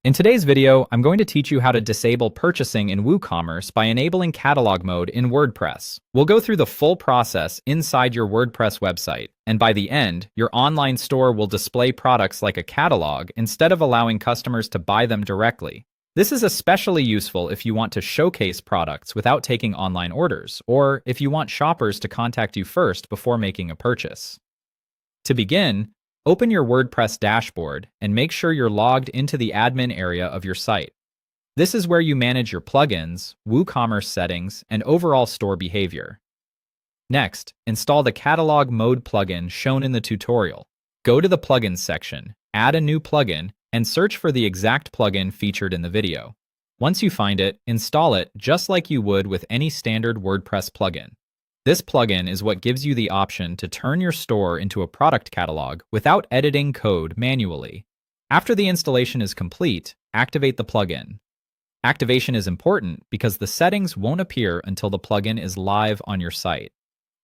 In today's video, I'm going to teach you how to disable purchasing in WooCommerce by enabling catalog mode in WordPress. We'll go through the full process inside your WordPress website, and by the end, your online store will display products like a catalog instead of allowing customers to buy them directly. This is especially useful if you want to showcase products without taking online orders, or if you want shoppers to contact you first before making a purchase. To begin, open your WordPress dashboard and make sure you're logged into the admin area of your site. This is where you manage your plugins, WooCommerce settings, and overall store behavior. Next, install the Catalog Mode plugin shown in the tutorial. Go to the Plugins section, add a new plugin, and search for the exact plugin featured in the video. Once you find it, install it just like you would with any standard WordPress plugin. This plugin is what gives you the option to turn your store into a product catalog without editing code manually. After the installation is complete, activate the plugin. Activation is important because the settings won't appear until the plugin is live on your site.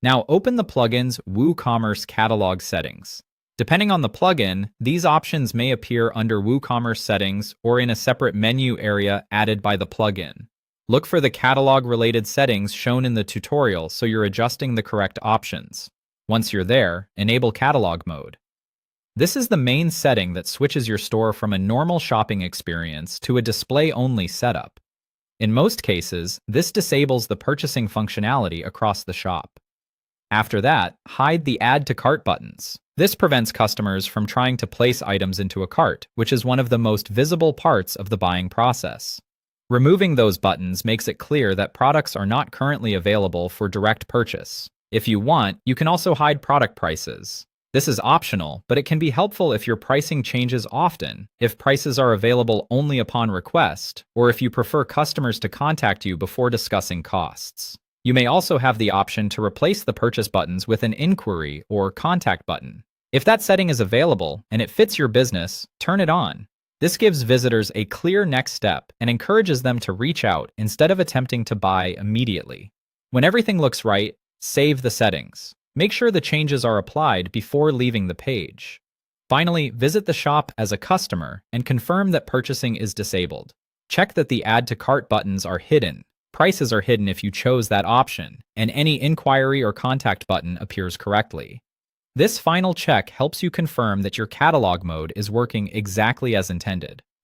Now open the plugin's WooCommerce catalog settings. Depending on the plugin, these options may appear under WooCommerce settings or in a separate menu area added by the plugin. Look for the catalog-related settings shown in the tutorial so you're adjusting the correct options. Once you're there, enable catalog mode. This is the main setting that switches your store from a normal shopping experience to a display-only setup. In most cases, this disables the purchasing functionality across the shop. After that, hide the Add to Cart buttons. This prevents customers from trying to place items into a cart, which is one of the most visible parts of the buying process. Removing those buttons makes it clear that products are not currently available for direct purchase. If you want, you can also hide product prices. This is optional, but it can be helpful if your pricing changes often, if prices are available only upon request, or if you prefer customers to contact you before discussing costs. You may also have the option to replace the purchase buttons with an inquiry or contact button. If that setting is available and it fits your business, turn it on. This gives visitors a clear next step and encourages them to reach out instead of attempting to buy immediately. When everything looks right, save the settings. Make sure the changes are applied before leaving the page. Finally, visit the shop as a customer and confirm that purchasing is disabled. Check that the Add to Cart buttons are hidden. Prices are hidden if you chose that option, and any inquiry or contact button appears correctly. This final check helps you confirm that your catalog mode is working exactly as intended.